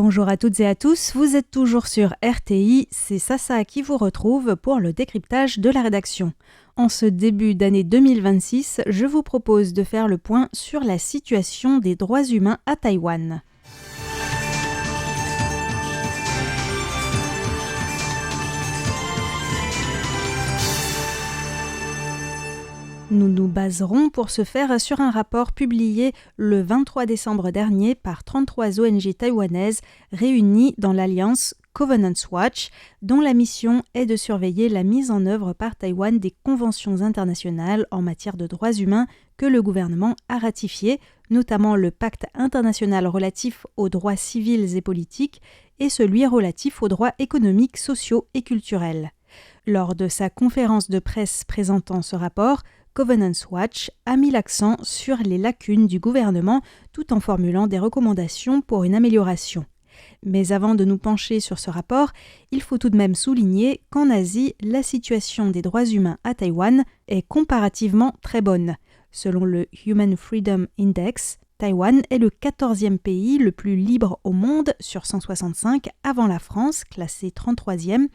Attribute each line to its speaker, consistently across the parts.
Speaker 1: Bonjour à toutes et à tous, vous êtes toujours sur RTI, c'est Sasa qui vous retrouve pour le décryptage de la rédaction. En ce début d'année 2026, je vous propose de faire le point sur la situation des droits humains à Taïwan. Nous nous baserons pour ce faire sur un rapport publié le 23 décembre dernier par 33 ONG taïwanaises réunies dans l'alliance Covenant Watch, dont la mission est de surveiller la mise en œuvre par Taïwan des conventions internationales en matière de droits humains que le gouvernement a ratifiées, notamment le pacte international relatif aux droits civils et politiques et celui relatif aux droits économiques, sociaux et culturels. Lors de sa conférence de presse présentant ce rapport, Covenant Watch a mis l'accent sur les lacunes du gouvernement tout en formulant des recommandations pour une amélioration. Mais avant de nous pencher sur ce rapport, il faut tout de même souligner qu'en Asie, la situation des droits humains à Taïwan est comparativement très bonne. Selon le Human Freedom Index, Taïwan est le 14e pays le plus libre au monde sur 165 avant la France, classée 33e,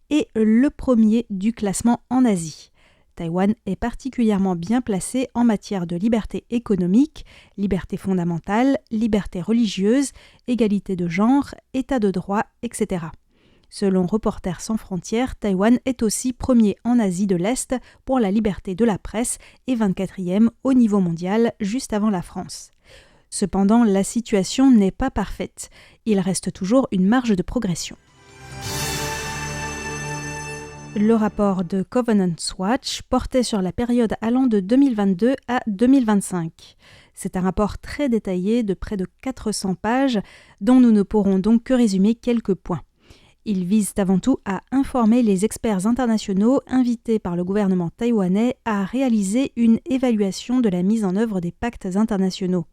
Speaker 1: et le premier du classement en Asie. Taïwan est particulièrement bien placé en matière de liberté économique, liberté fondamentale, liberté religieuse, égalité de genre, état de droit, etc. Selon Reporters sans frontières, Taïwan est aussi premier en Asie de l'Est pour la liberté de la presse et 24e au niveau mondial, juste avant la France. Cependant, la situation n'est pas parfaite. Il reste toujours une marge de progression. Le rapport de Covenant Watch portait sur la période allant de 2022 à 2025. C'est un rapport très détaillé de près de 400 pages dont nous ne pourrons donc que résumer quelques points. Il vise avant tout à informer les experts internationaux invités par le gouvernement taïwanais à réaliser une évaluation de la mise en œuvre des pactes internationaux.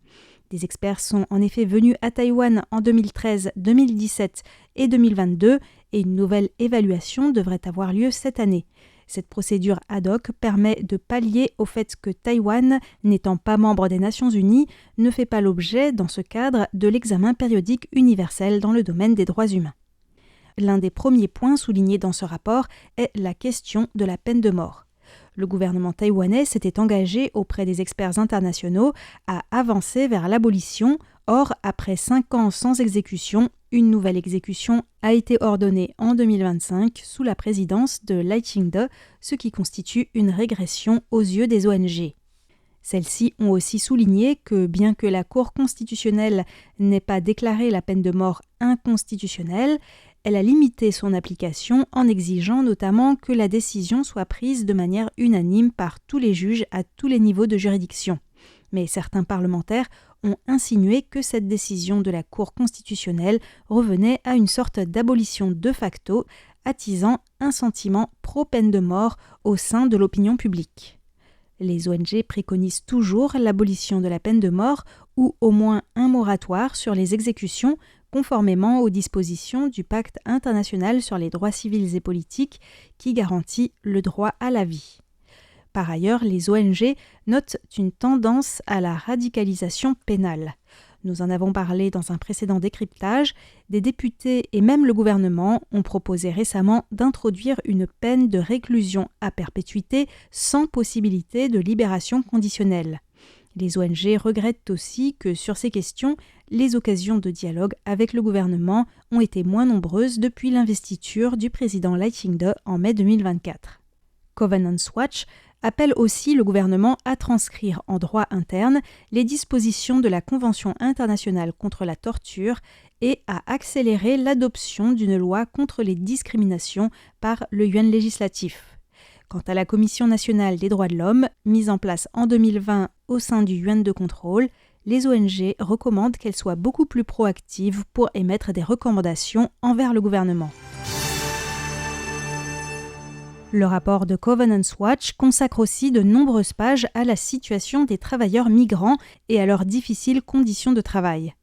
Speaker 1: Des experts sont en effet venus à Taïwan en 2013, 2017 et 2022 et une nouvelle évaluation devrait avoir lieu cette année. Cette procédure ad hoc permet de pallier au fait que Taïwan, n'étant pas membre des Nations Unies, ne fait pas l'objet, dans ce cadre, de l'examen périodique universel dans le domaine des droits humains. L'un des premiers points soulignés dans ce rapport est la question de la peine de mort. Le gouvernement taïwanais s'était engagé auprès des experts internationaux à avancer vers l'abolition. Or, après 5 ans sans exécution, une nouvelle exécution a été ordonnée en 2025 sous la présidence de Lai Ching-te, ce qui constitue une régression aux yeux des ONG. Celles-ci ont aussi souligné que bien que la Cour constitutionnelle n'ait pas déclaré la peine de mort inconstitutionnelle, elle a limité son application en exigeant notamment que la décision soit prise de manière unanime par tous les juges à tous les niveaux de juridiction. Mais certains parlementaires ont insinué que cette décision de la Cour constitutionnelle revenait à une sorte d'abolition de facto, attisant un sentiment pro-peine de mort au sein de l'opinion publique. Les ONG préconisent toujours l'abolition de la peine de mort ou au moins un moratoire sur les exécutions conformément aux dispositions du Pacte international sur les droits civils et politiques qui garantit le droit à la vie. Par ailleurs, les ONG notent une tendance à la radicalisation pénale. Nous en avons parlé dans un précédent décryptage. Des députés et même le gouvernement ont proposé récemment d'introduire une peine de réclusion à perpétuité sans possibilité de libération conditionnelle. Les ONG regrettent aussi que sur ces questions, les occasions de dialogue avec le gouvernement ont été moins nombreuses depuis l'investiture du président Lai Ching-te en mai 2024. Covenant Watch appelle aussi le gouvernement à transcrire en droit interne les dispositions de la Convention internationale contre la torture et à accélérer l'adoption d'une loi contre les discriminations par le yuan législatif. Quant à la Commission nationale des droits de l'homme, mise en place en 2020 au sein du yuan de contrôle, les ONG recommandent qu'elle soit beaucoup plus proactive pour émettre des recommandations envers le gouvernement. Le rapport de Covenant Watch consacre aussi de nombreuses pages à la situation des travailleurs migrants et à leurs difficiles conditions de travail.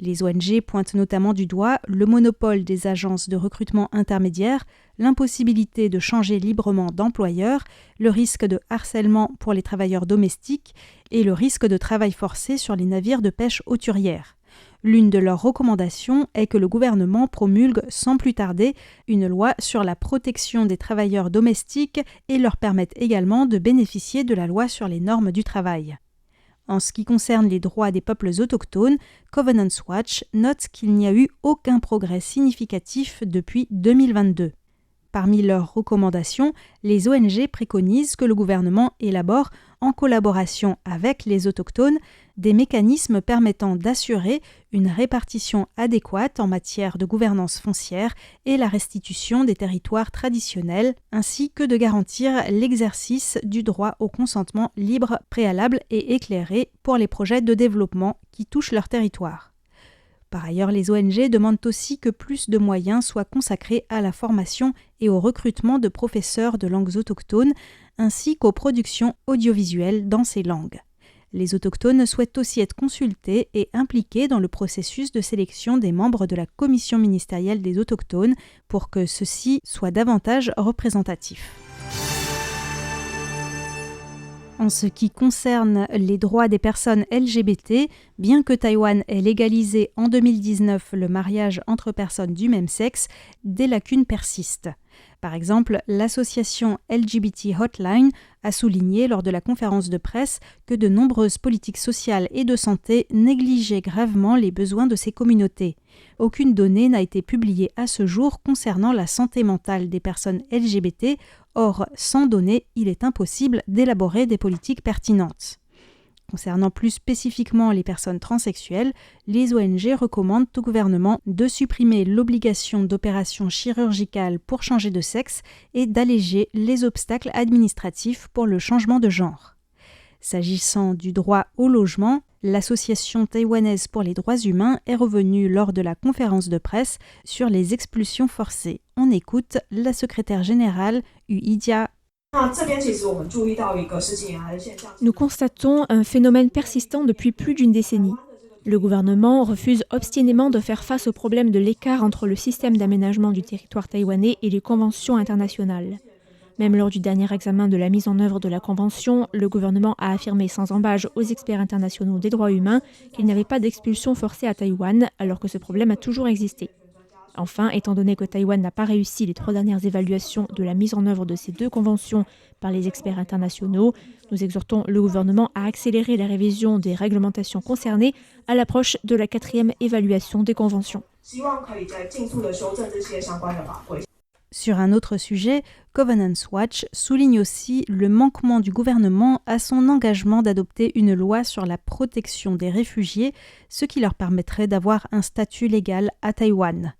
Speaker 1: Les ONG pointent notamment du doigt le monopole des agences de recrutement intermédiaires, l'impossibilité de changer librement d'employeur, le risque de harcèlement pour les travailleurs domestiques et le risque de travail forcé sur les navires de pêche hauturière. L'une de leurs recommandations est que le gouvernement promulgue sans plus tarder une loi sur la protection des travailleurs domestiques et leur permette également de bénéficier de la loi sur les normes du travail. En ce qui concerne les droits des peuples autochtones, Covenant Watch note qu'il n'y a eu aucun progrès significatif depuis 2022. Parmi leurs recommandations, les ONG préconisent que le gouvernement élabore, en collaboration avec les autochtones, des mécanismes permettant d'assurer une répartition adéquate en matière de gouvernance foncière et la restitution des territoires traditionnels, ainsi que de garantir l'exercice du droit au consentement libre, préalable et éclairé pour les projets de développement qui touchent leur territoire. Par ailleurs, les ONG demandent aussi que plus de moyens soient consacrés à la formation et au recrutement de professeurs de langues autochtones, ainsi qu'aux productions audiovisuelles dans ces langues. Les autochtones souhaitent aussi être consultés et impliqués dans le processus de sélection des membres de la Commission ministérielle des autochtones pour que ceux-ci soient davantage représentatifs. En ce qui concerne les droits des personnes LGBT, bien que Taïwan ait légalisé en 2019 le mariage entre personnes du même sexe, des lacunes persistent. Par exemple, l'association LGBT Hotline a souligné lors de la conférence de presse que de nombreuses politiques sociales et de santé négligeaient gravement les besoins de ces communautés. Aucune donnée n'a été publiée à ce jour concernant la santé mentale des personnes LGBT. Or, sans données, il est impossible d'élaborer des politiques pertinentes. Concernant plus spécifiquement les personnes transsexuelles, les ONG recommandent au gouvernement de supprimer l'obligation d'opérations chirurgicales pour changer de sexe et d'alléger les obstacles administratifs pour le changement de genre. S'agissant du droit au logement, l'Association taïwanaise pour les droits humains est revenue lors de la conférence de presse sur les expulsions forcées. On écoute la secrétaire générale Idia.
Speaker 2: Nous constatons un phénomène persistant depuis plus d'une décennie. Le gouvernement refuse obstinément de faire face au problème de l'écart entre le système d'aménagement du territoire taïwanais et les conventions internationales. Même lors du dernier examen de la mise en œuvre de la Convention, le gouvernement a affirmé sans embâche aux experts internationaux des droits humains qu'il n'y avait pas d'expulsion forcée à Taïwan, alors que ce problème a toujours existé. Enfin, étant donné que Taïwan n'a pas réussi les 3 dernières évaluations de la mise en œuvre de ces 2 conventions par les experts internationaux, nous exhortons le gouvernement à accélérer la révision des réglementations concernées à l'approche de la 4e évaluation des conventions.
Speaker 1: Sur un autre sujet, Covenant Watch souligne aussi le manquement du gouvernement à son engagement d'adopter une loi sur la protection des réfugiés, ce qui leur permettrait d'avoir un statut légal à Taïwan.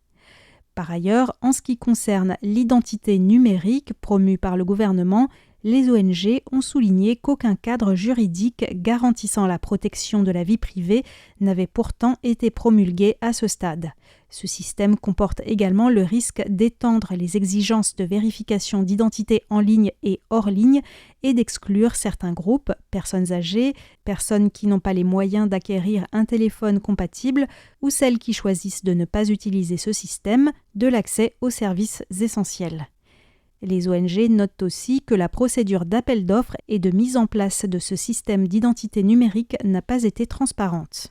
Speaker 1: Par ailleurs, en ce qui concerne l'identité numérique promue par le gouvernement, les ONG ont souligné qu'aucun cadre juridique garantissant la protection de la vie privée n'avait pourtant été promulgué à ce stade. Ce système comporte également le risque d'étendre les exigences de vérification d'identité en ligne et hors ligne et d'exclure certains groupes, personnes âgées, personnes qui n'ont pas les moyens d'acquérir un téléphone compatible ou celles qui choisissent de ne pas utiliser ce système, de l'accès aux services essentiels. Les ONG notent aussi que la procédure d'appel d'offres et de mise en place de ce système d'identité numérique n'a pas été transparente.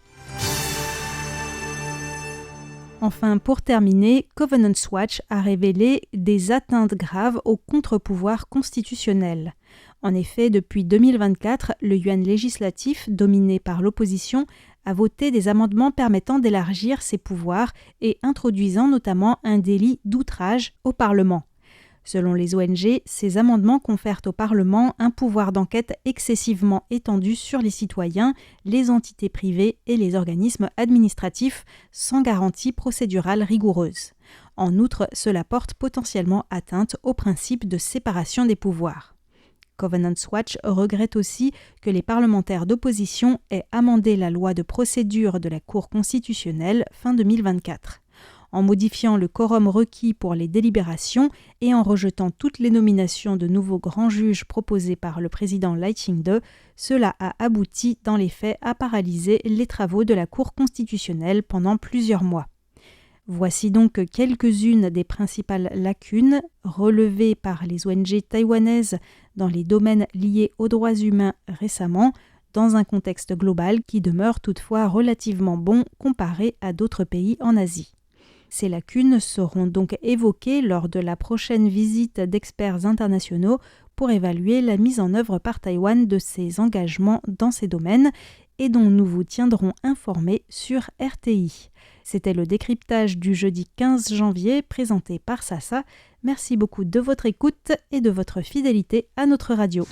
Speaker 1: Enfin, pour terminer, Covenant Watch a révélé des atteintes graves au contre-pouvoir constitutionnel. En effet, depuis 2024, le yuan législatif, dominé par l'opposition, a voté des amendements permettant d'élargir ses pouvoirs et introduisant notamment un délit d'outrage au Parlement. Selon les ONG, ces amendements confèrent au Parlement un pouvoir d'enquête excessivement étendu sur les citoyens, les entités privées et les organismes administratifs, sans garantie procédurale rigoureuse. En outre, cela porte potentiellement atteinte au principe de séparation des pouvoirs. Covenant Watch regrette aussi que les parlementaires d'opposition aient amendé la loi de procédure de la Cour constitutionnelle fin 2024. En modifiant le quorum requis pour les délibérations et en rejetant toutes les nominations de nouveaux grands juges proposés par le président Lai Ching-te, cela a abouti dans les faits à paralyser les travaux de la Cour constitutionnelle pendant plusieurs mois. Voici donc quelques-unes des principales lacunes relevées par les ONG taïwanaises dans les domaines liés aux droits humains récemment, dans un contexte global qui demeure toutefois relativement bon comparé à d'autres pays en Asie. Ces lacunes seront donc évoquées lors de la prochaine visite d'experts internationaux pour évaluer la mise en œuvre par Taïwan de ses engagements dans ces domaines et dont nous vous tiendrons informés sur RTI. C'était le décryptage du jeudi 15 janvier présenté par Sasa. Merci beaucoup de votre écoute et de votre fidélité à notre radio.